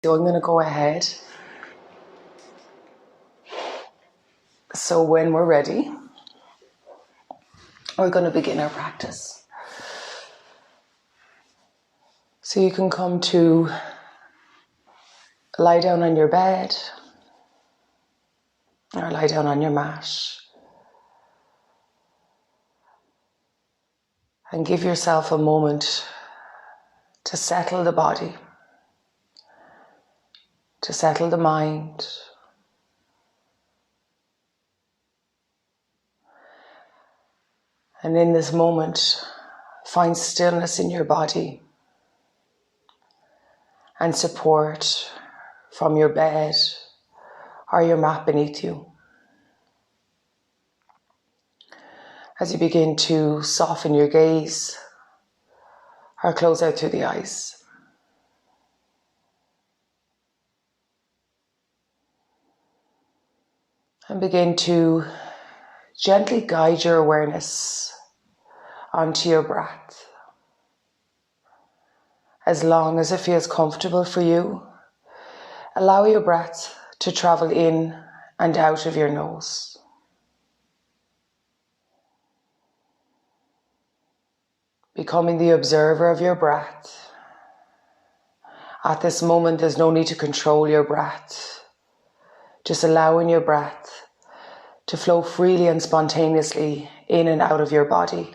So I'm going to go ahead. So when we're ready, we're going to begin our practice. So you can come to lie down on your bed or lie down on your mat and give yourself a moment to settle the body, to settle the mind. And in this moment, find stillness in your body and support from your bed or your mat beneath you. As you begin to soften your gaze or close out through the eyes. And begin to gently guide your awareness onto your breath. As long as it feels comfortable for you, allow your breath to travel in and out of your nose. Becoming the observer of your breath. At this moment, there's no need to control your breath. Just allowing your breath to flow freely and spontaneously in and out of your body.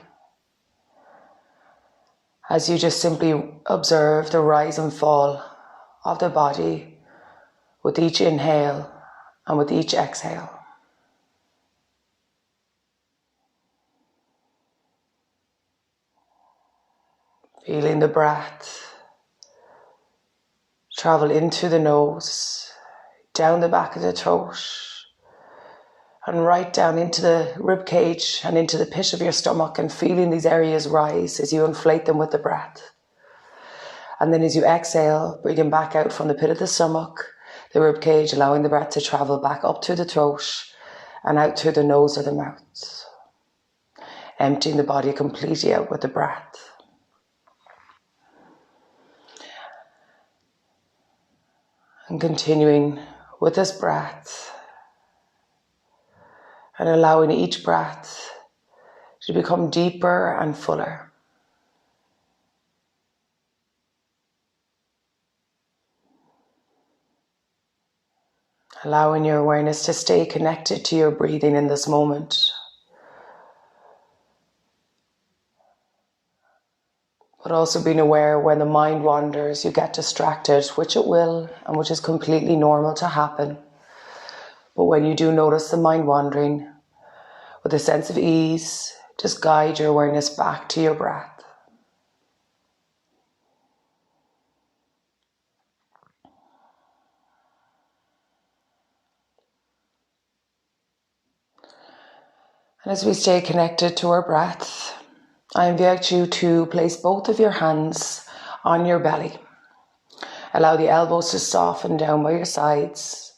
As you just simply observe the rise and fall of the body with each inhale and with each exhale. Feeling the breath travel into the nose, down the back of the throat, and right down into the rib cage and into the pit of your stomach, and feeling these areas rise as you inflate them with the breath. And then as you exhale, breathing back out from the pit of the stomach, the rib cage, allowing the breath to travel back up through the throat and out through the nose or the mouth. Emptying the body completely out with the breath. And continuing with this breath and allowing each breath to become deeper and fuller. Allowing your awareness to stay connected to your breathing in this moment. But also being aware when the mind wanders, you get distracted, which it will, and which is completely normal to happen. But when you do notice the mind wandering, with a sense of ease, just guide your awareness back to your breath. And as we stay connected to our breath, I invite you to place both of your hands on your belly. Allow the elbows to soften down by your sides,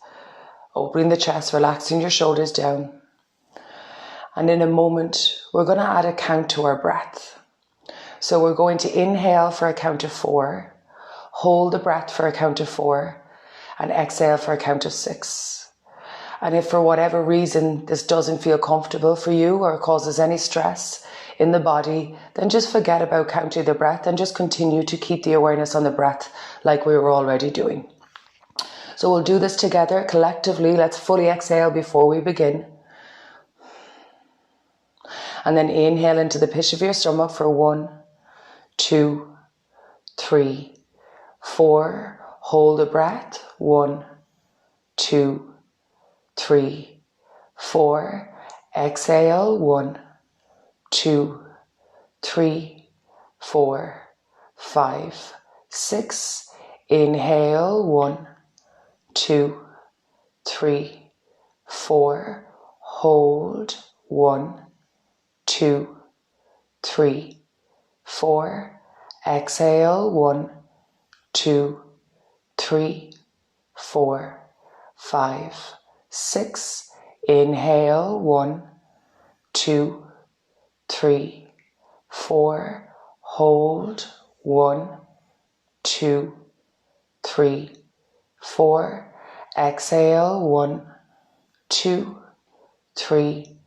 opening the chest, relaxing your shoulders down. And in a moment, we're going to add a count to our breath. So we're going to inhale for a count of 4, hold the breath for a count of 4, and exhale for a count of 6. And if for whatever reason this doesn't feel comfortable for you or causes any stress in the body, then just forget about counting the breath and just continue to keep the awareness on the breath like we were already doing. So we'll do this together collectively. Let's fully exhale before we begin. And then inhale into the pit of your stomach for 1, 2, 3, 4. Hold the breath. 1, 2, 3, 4. Exhale. 1, 2, 3, 4, 5, 6. Inhale. 1, 2, 3, 4. Hold. 1, 2, 3, 4. Exhale. 1, 2, 3, 4, 5, 6. Inhale. 1, 2, 3, 4. Hold. 1, 2, 3, 4. Exhale, 1, 2, 3,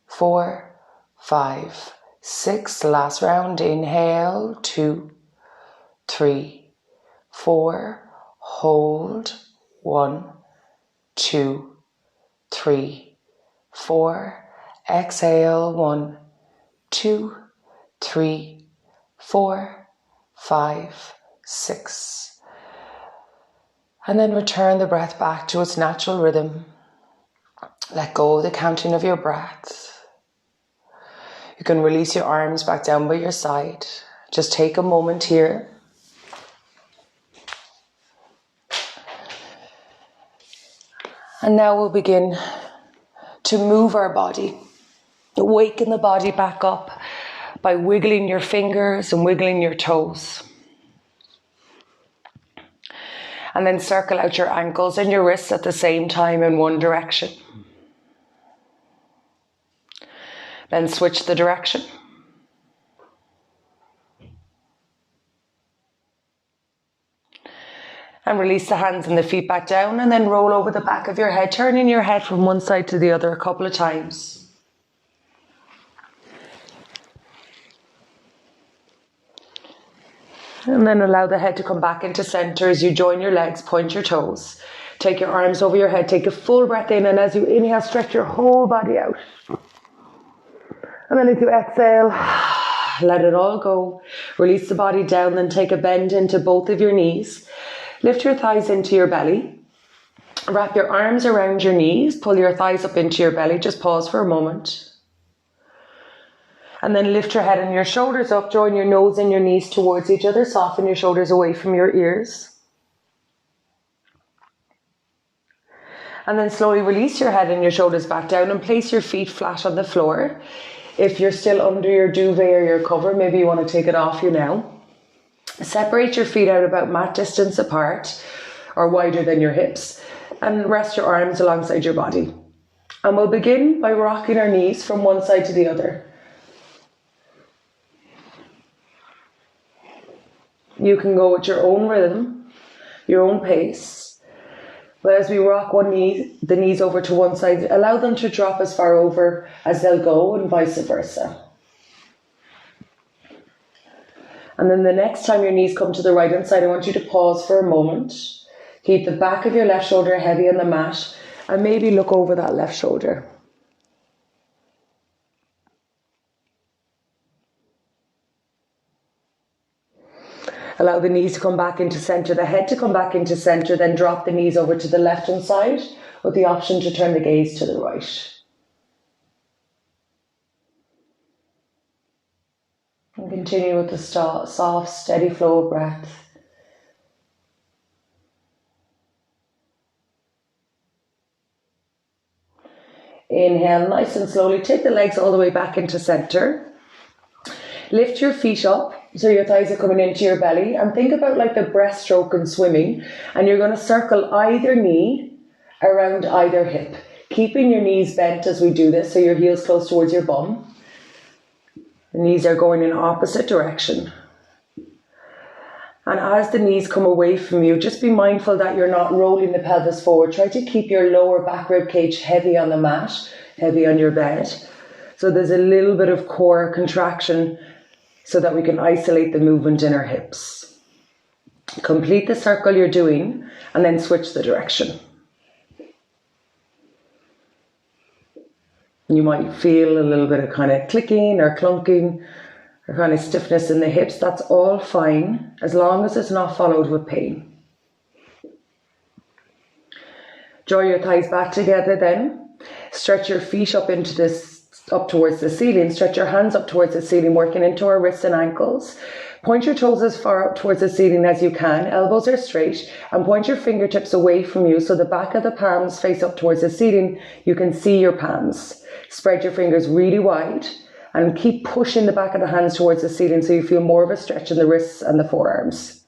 4, 5, 6. Last round. Inhale, 2, 3, 4. Hold, 1, 2, 3, 4. Exhale, 1, 2, 3, 4, 5, 6. And then return the breath back to its natural rhythm. Let go of the counting of your breath. You can release your arms back down by your side. Just take a moment here. And now we'll begin to move our body. Waken the body back up by wiggling your fingers and wiggling your toes. And then circle out your ankles and your wrists at the same time in one direction. Then switch the direction. And release the hands and the feet back down, and then roll over the back of your head, turning your head from one side to the other a couple of times. And then allow the head to come back into center as you join your legs, point your toes. Take your arms over your head, take a full breath in, and as you inhale, stretch your whole body out. And then as you exhale, let it all go. Release the body down, then take a bend into both of your knees. Lift your thighs into your belly. Wrap your arms around your knees. Pull your thighs up into your belly. Just pause for a moment. And then lift your head and your shoulders up. Join your nose and your knees towards each other. Soften your shoulders away from your ears. And then slowly release your head and your shoulders back down and place your feet flat on the floor. If you're still under your duvet or your cover, maybe you want to take it off you now. Separate your feet out about mat distance apart or wider than your hips, and rest your arms alongside your body. And we'll begin by rocking our knees from one side to the other. You can go at your own rhythm, your own pace. But as we rock the knees over to one side, allow them to drop as far over as they'll go, and vice versa. And then the next time your knees come to the right hand side, I want you to pause for a moment. Keep the back of your left shoulder heavy on the mat, and maybe look over that left shoulder. Allow the knees to come back into center, the head to come back into center, then drop the knees over to the left hand side with the option to turn the gaze to the right. And continue with the soft, steady flow of breath. Inhale, nice and slowly. Take the legs all the way back into center. Lift your feet up so your thighs are coming into your belly. And think about like the breaststroke in swimming. And you're going to circle either knee around either hip. Keeping your knees bent as we do this, so your heels close towards your bum. The knees are going in opposite direction. And as the knees come away from you, just be mindful that you're not rolling the pelvis forward. Try to keep your lower back rib cage heavy on the mat, heavy on your bed. So there's a little bit of core contraction so that we can isolate the movement in our hips. Complete the circle you're doing and then switch the direction. You might feel a little bit of kind of clicking or clunking or kind of stiffness in the hips. That's all fine as long as it's not followed with pain. Draw your thighs back together then. Stretch your feet up towards the ceiling. Stretch your hands up towards the ceiling, working into our wrists and ankles. Point your toes as far up towards the ceiling as you can. Elbows are straight, and point your fingertips away from you so the back of the palms face up towards the ceiling. You can see your palms. Spread your fingers really wide and keep pushing the back of the hands towards the ceiling so you feel more of a stretch in the wrists and the forearms.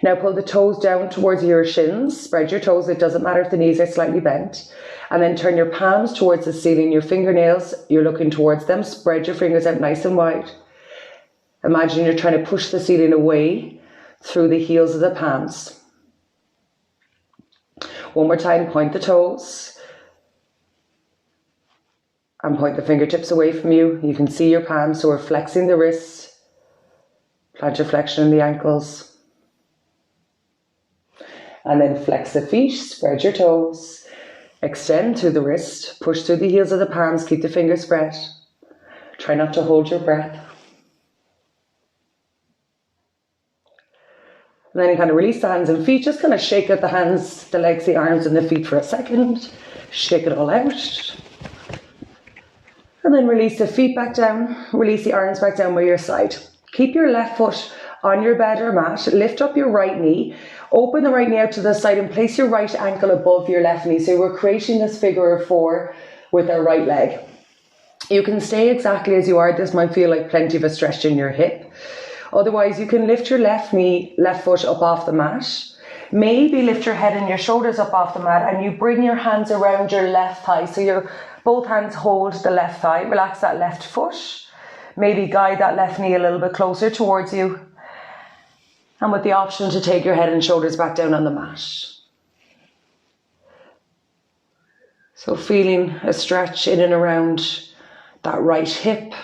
Now pull the toes down towards your shins. Spread your toes. It doesn't matter if the knees are slightly bent. And then turn your palms towards the ceiling. Your fingernails, you're looking towards them. Spread your fingers out nice and wide. Imagine you're trying to push the ceiling away through the heels of the palms. One more time, point the toes and point the fingertips away from you. You can see your palms, so we're flexing the wrists, plantar flexion in the ankles. And then flex the feet, spread your toes, extend through the wrist, push through the heels of the palms, keep the fingers spread. Try not to hold your breath. And then you kind of release the hands and feet, just kind of shake out the hands, the legs, the arms and the feet for a second. Shake it all out. And then release the feet back down, release the arms back down by your side. Keep your left foot on your bed or mat, lift up your right knee, open the right knee out to the side and place your right ankle above your left knee. So we're creating this figure of 4 with our right leg. You can stay exactly as you are. This might feel like plenty of a stretch in your hip. Otherwise, you can lift your left foot up off the mat. Maybe lift your head and your shoulders up off the mat and you bring your hands around your left thigh. So both hands hold the left thigh. Relax that left foot. Maybe guide that left knee a little bit closer towards you. And with the option to take your head and shoulders back down on the mat. So feeling a stretch in and around that right hip.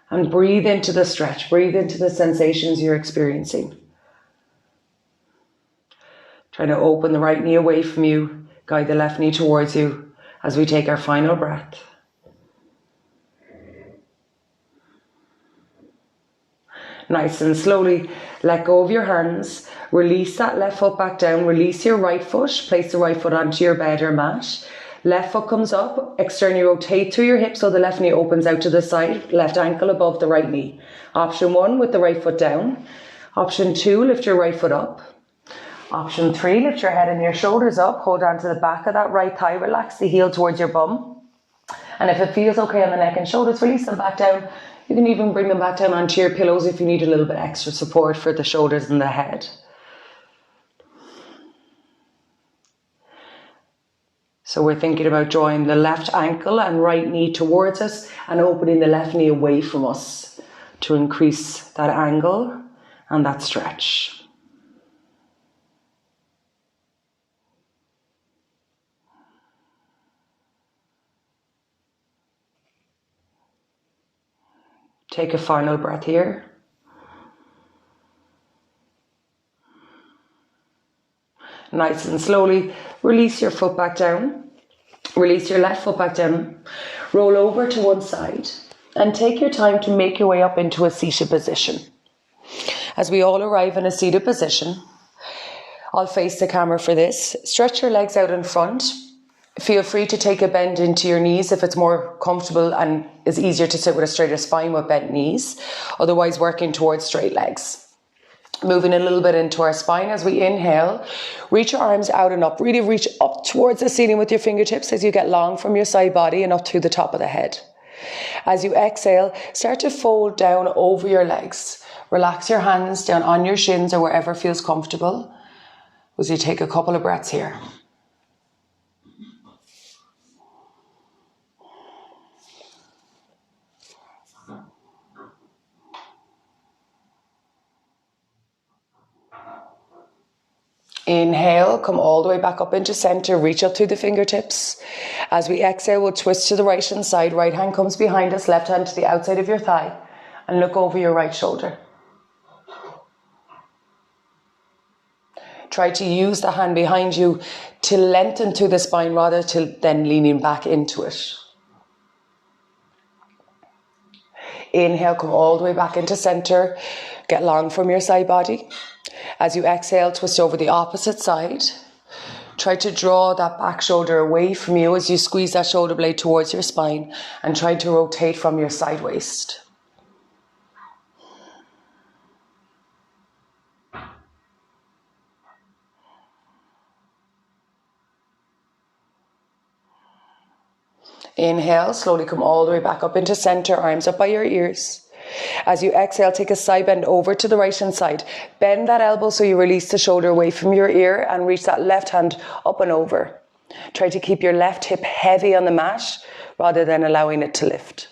And breathe into the stretch. Breathe into the sensations you're experiencing. Trying to open the right knee away from you. Guide the left knee towards you as we take our final breath. Nice and slowly let go of your hands. Release that left foot back down. Release your right foot. Place the right foot onto your bed or mat. Left foot comes up. Externally rotate through your hip so the left knee opens out to the side. Left ankle above the right knee. Option 1, with the right foot down. Option 2, lift your right foot up. Option 3, lift your head and your shoulders up. Hold on to the back of that right thigh. Relax the heel towards your bum. And if it feels okay on the neck and shoulders, release them back down. You can even bring them back down onto your pillows if you need a little bit extra support for the shoulders and the head. So we're thinking about drawing the left ankle and right knee towards us and opening the left knee away from us to increase that angle and that stretch. Take a final breath here. Nice and slowly release your foot back down. Release your left foot back down. Roll over to one side and take your time to make your way up into a seated position. As we all arrive in a seated position, I'll face the camera for this. Stretch your legs out in front. Feel free to take a bend into your knees if it's more comfortable and is easier to sit with a straighter spine with bent knees. Otherwise, working towards straight legs. Moving a little bit into our spine as we inhale. Reach your arms out and up. Really reach up towards the ceiling with your fingertips as you get long from your side body and up through the top of the head. As you exhale, start to fold down over your legs. Relax your hands down on your shins or wherever feels comfortable as you take a couple of breaths here. Inhale, come all the way back up into center, reach up through the fingertips. As we exhale, we'll twist to the right hand side. Right hand comes behind us, left hand to the outside of your thigh, and look over your right shoulder. Try to use the hand behind you to lengthen through the spine rather than leaning back into it. Inhale, come all the way back into center. Get long from your side body. As you exhale, twist over the opposite side. Try to draw that back shoulder away from you as you squeeze that shoulder blade towards your spine and try to rotate from your side waist. Inhale, slowly come all the way back up into center, arms up by your ears. As you exhale, take a side bend over to the right hand side. Bend that elbow so you release the shoulder away from your ear and reach that left hand up and over. Try to keep your left hip heavy on the mat rather than allowing it to lift.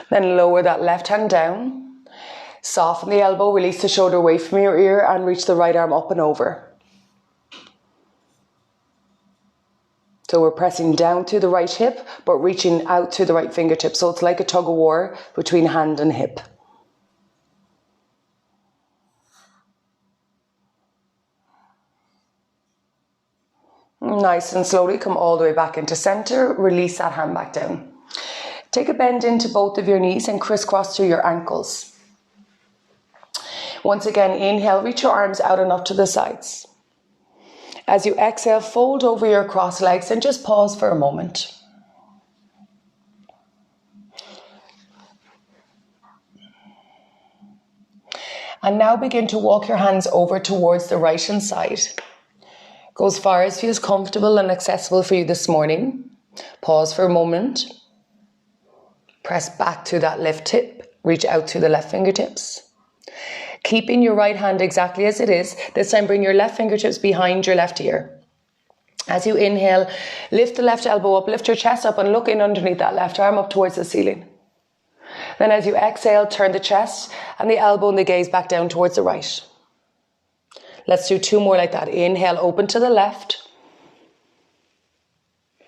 Then lower that left hand down. Soften the elbow, release the shoulder away from your ear and reach the right arm up and over. So we're pressing down to the right hip, but reaching out to the right fingertip. So it's like a tug of war between hand and hip. Nice and slowly come all the way back into center. Release that hand back down. Take a bend into both of your knees and crisscross through your ankles. Once again, inhale, reach your arms out and up to the sides. As you exhale, fold over your cross legs and just pause for a moment. And now begin to walk your hands over towards the right hand side. Go as far as feels comfortable and accessible for you this morning. Pause for a moment. Press back to that left hip. Reach out to the left fingertips. Keeping your right hand exactly as it is, this time bring your left fingertips behind your left ear. As you inhale, lift the left elbow up, lift your chest up and look in underneath that left arm up towards the ceiling. Then as you exhale, turn the chest and the elbow and the gaze back down towards the right. Let's do 2 more like that. Inhale, open to the left.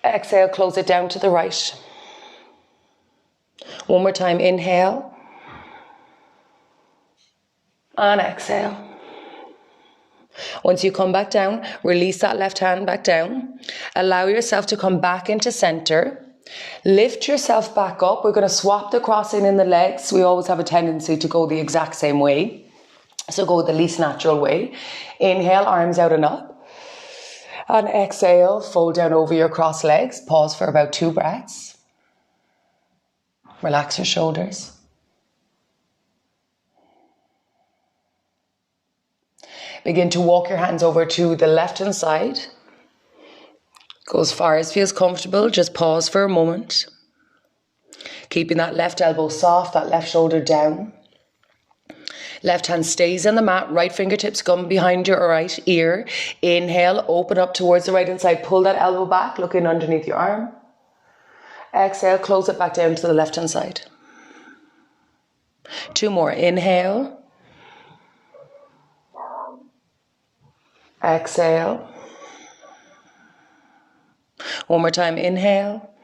Exhale, close it down to the right. One more time, inhale. And exhale. Once you come back down, release that left hand back down. Allow yourself to come back into center. Lift yourself back up. We're going to swap the crossing in the legs. We always have a tendency to go the exact same way. So go the least natural way. Inhale, arms out and up. And exhale, fold down over your cross legs. Pause for about 2 breaths. Relax your shoulders. Begin to walk your hands over to the left hand side. Go as far as feels comfortable. Just pause for a moment. Keeping that left elbow soft, that left shoulder down. Left hand stays on the mat. Right fingertips come behind your right ear. Inhale, open up towards the right hand side. Pull that elbow back, look in underneath your arm. Exhale, close it back down to the left hand side. 2 more. Inhale. Exhale. One more time, inhale.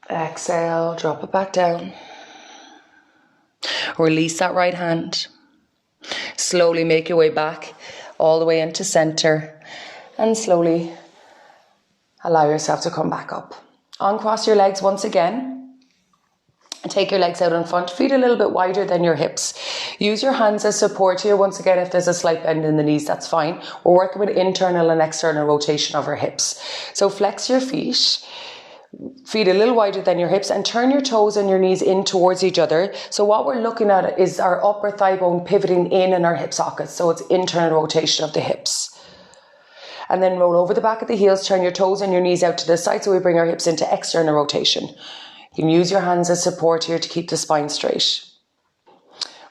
Exhale, drop it back down. Release that right hand. Slowly make your way back all the way into center and slowly allow yourself to come back up. Uncross your legs once again. Take your legs out in front, feet a little bit wider than your hips. Use your hands as support here. Once again, if there's a slight bend in the knees, that's fine. We're working with internal and external rotation of our hips. So flex your feet a little wider than your hips and turn your toes and your knees in towards each other. So what we're looking at is our upper thigh bone pivoting in and our hip sockets. So it's internal rotation of the hips. And then roll over the back of the heels, turn your toes and your knees out to the side so we bring our hips into external rotation. You can use your hands as support here to keep the spine straight.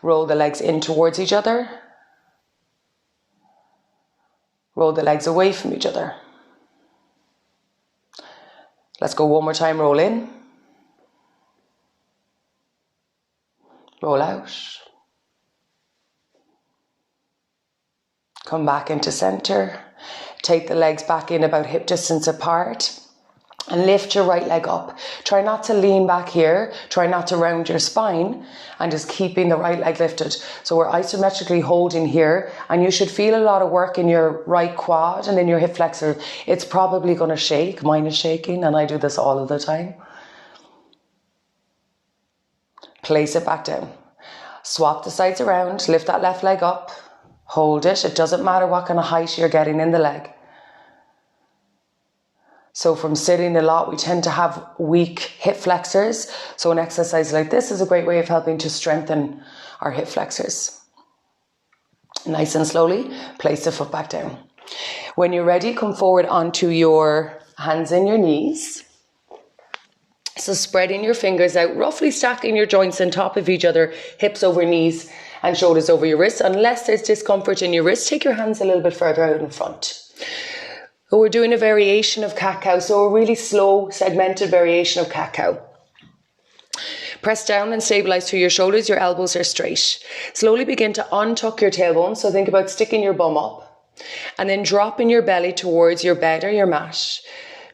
Roll the legs in towards each other. Roll the legs away from each other. Let's go one more time. Roll in. Roll out. Come back into center. Take the legs back in about hip distance apart. And lift your right leg up. Try not to lean back here. Try not to round your spine. And just keeping the right leg lifted. So we're isometrically holding here. And you should feel a lot of work in your right quad and in your hip flexor. It's probably going to shake. Mine is shaking and I do this all of the time. Place it back down. Swap the sides around. Lift that left leg up. Hold it. It doesn't matter what kind of height you're getting in the leg. So from sitting a lot, we tend to have weak hip flexors. So an exercise like this is a great way of helping to strengthen our hip flexors. Nice and slowly, place the foot back down. When you're ready, come forward onto your hands and your knees. So spreading your fingers out, roughly stacking your joints on top of each other, hips over knees and shoulders over your wrists. Unless there's discomfort in your wrists, take your hands a little bit further out in front. So we're doing a variation of cat-cow, so a really slow, segmented variation of cat-cow. Press down and stabilise through your shoulders, your elbows are straight. Slowly begin to untuck your tailbone, so think about sticking your bum up. And then dropping your belly towards your bed or your mat.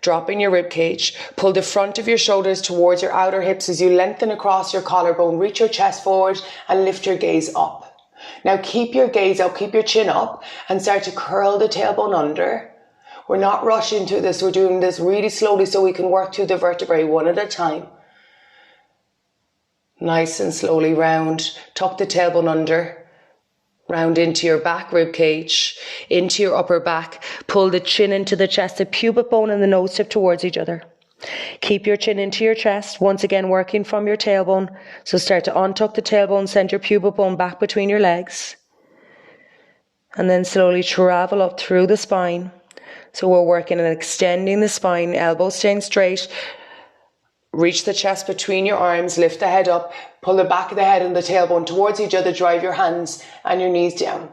Dropping your rib cage. Pull the front of your shoulders towards your outer hips as you lengthen across your collarbone. Reach your chest forward and lift your gaze up. Now keep your gaze up, keep your chin up and start to curl the tailbone under. We're not rushing through this. We're doing this really slowly so we can work through the vertebrae one at a time. Nice and slowly round. Tuck the tailbone under. Round into your back rib cage, into your upper back. Pull the chin into the chest, the pubic bone and the nose tip towards each other. Keep your chin into your chest, once again working from your tailbone. So start to untuck the tailbone, send your pubic bone back between your legs. And then slowly travel up through the spine. So we're working and extending the spine, elbows staying straight. Reach the chest between your arms, lift the head up, pull the back of the head and the tailbone towards each other, drive your hands and your knees down.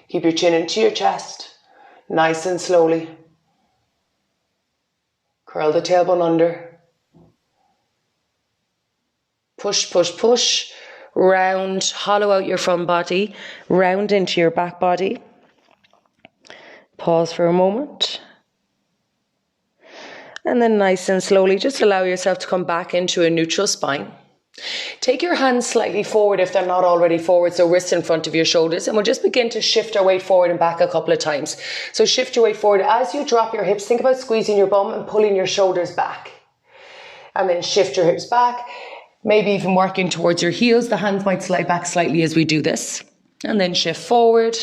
Keep your chin into your chest, nice and slowly. Curl the tailbone under. Push, push, push. Round, hollow out your front body, round into your back body. Pause for a moment. And then nice and slowly, just allow yourself to come back into a neutral spine. Take your hands slightly forward if they're not already forward, so wrists in front of your shoulders, and we'll just begin to shift our weight forward and back a couple of times. So shift your weight forward. As you drop your hips, think about squeezing your bum and pulling your shoulders back. And then shift your hips back, maybe even working towards your heels. The hands might slide back slightly as we do this. And then shift forward.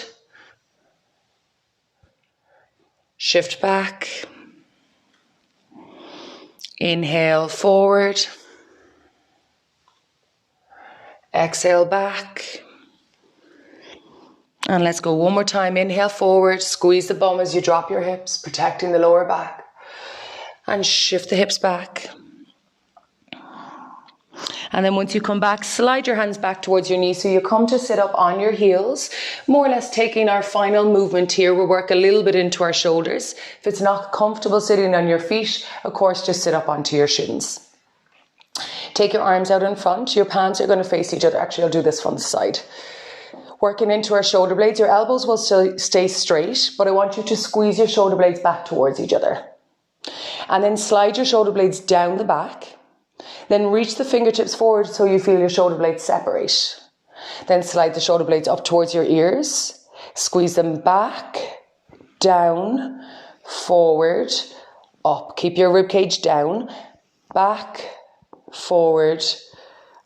Shift back. Inhale forward. Exhale back. And let's go one more time. Inhale forward. Squeeze the bum as you drop your hips, protecting the lower back. And shift the hips back. And then once you come back, slide your hands back towards your knees. So you come to sit up on your heels, more or less taking our final movement here. We'll work a little bit into our shoulders. If it's not comfortable sitting on your feet, of course, just sit up onto your shins. Take your arms out in front. Your palms are going to face each other. Actually, I'll do this from the side. Working into our shoulder blades. Your elbows will still stay straight, but I want you to squeeze your shoulder blades back towards each other. And then slide your shoulder blades down the back. Then reach the fingertips forward so you feel your shoulder blades separate. Then slide the shoulder blades up towards your ears. Squeeze them back, down, forward, up. Keep your ribcage down, back, forward,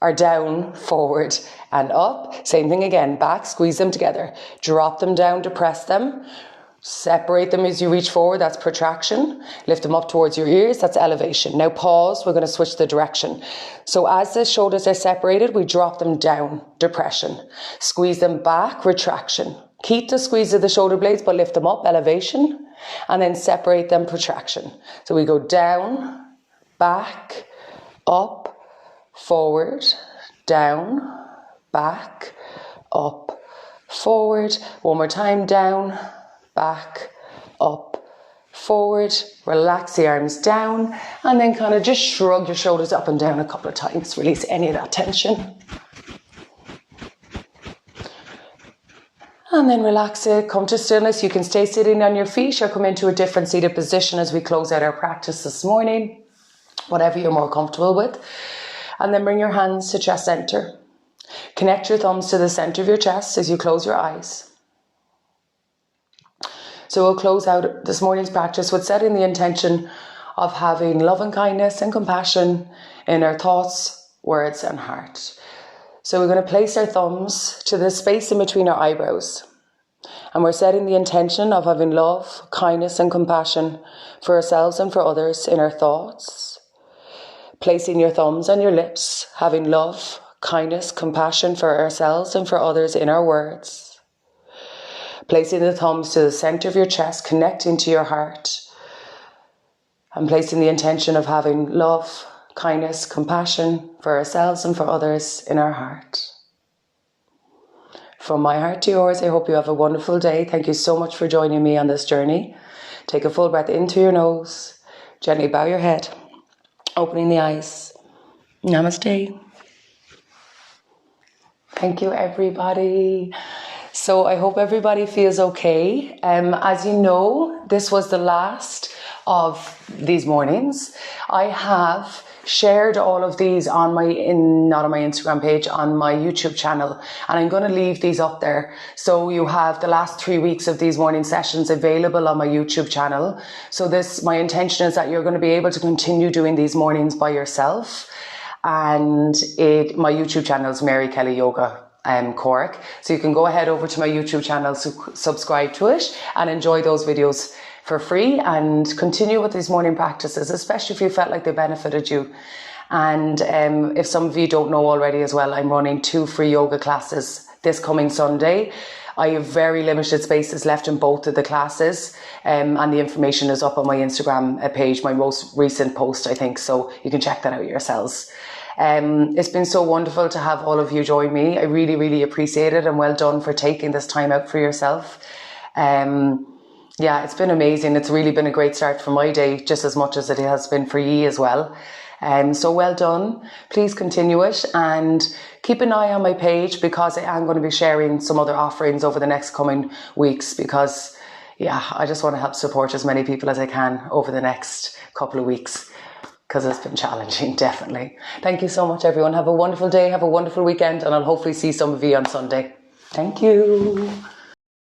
or down, forward, and up. Same thing again, back, squeeze them together. Drop them down to press them. Separate them as you reach forward, that's protraction. Lift them up towards your ears, that's elevation. Now pause, we're going to switch the direction. So as the shoulders are separated, we drop them down, depression. Squeeze them back, retraction. Keep the squeeze of the shoulder blades, but lift them up, elevation. And then separate them, protraction. So we go down, back, up, forward, down, back, up, forward. One more time, down, back, up, forward. Relax the arms down and then kind of just shrug your shoulders up and down a couple of times. Release any of that tension. And then relax it, come to stillness. You can stay sitting on your feet or come into a different seated position as we close out our practice this morning. Whatever you're more comfortable with. And then bring your hands to chest center. Connect your thumbs to the center of your chest as you close your eyes. So we'll close out this morning's practice with setting the intention of having love and kindness and compassion in our thoughts, words and heart. So we're going to place our thumbs to the space in between our eyebrows. And we're setting the intention of having love, kindness and compassion for ourselves and for others in our thoughts. Placing your thumbs on your lips, having love, kindness, compassion for ourselves and for others in our words. Placing the thumbs to the center of your chest, connecting to your heart. And placing the intention of having love, kindness, compassion for ourselves and for others in our heart. From my heart to yours, I hope you have a wonderful day. Thank you so much for joining me on this journey. Take a full breath into your nose. Gently bow your head, opening the eyes. Namaste. Thank you, everybody. So I hope everybody feels okay. As you know, this was the last of these mornings. I have shared all of these on not on my Instagram page, on my YouTube channel, and I'm going to leave these up there. So you have the last 3 weeks of these morning sessions available on my YouTube channel. So my intention is that you're going to be able to continue doing these mornings by yourself. And my YouTube channel is Mary Kelly Yoga Cork. So you can go ahead over to my YouTube channel, subscribe to it, and enjoy those videos for free and continue with these morning practices, especially if you felt like they benefited you. And if some of you don't know already as well, I'm running 2 free yoga classes this coming Sunday. I have very limited spaces left in both of the classes, and the information is up on my Instagram page, my most recent post, I think, so you can check that out yourselves. It's been so wonderful to have all of you join me. I really, really appreciate it, and well done for taking this time out for yourself. Yeah, it's been amazing. It's really been a great start for my day, just as much as it has been for you as well. So well done. Please continue it and keep an eye on my page, because I am going to be sharing some other offerings over the next coming weeks, because I just want to help support as many people as I can over the next couple of weeks, because it's been challenging, definitely. Thank you so much, everyone. Have a wonderful day. Have a wonderful weekend, and I'll hopefully see some of you on Sunday. Thank you.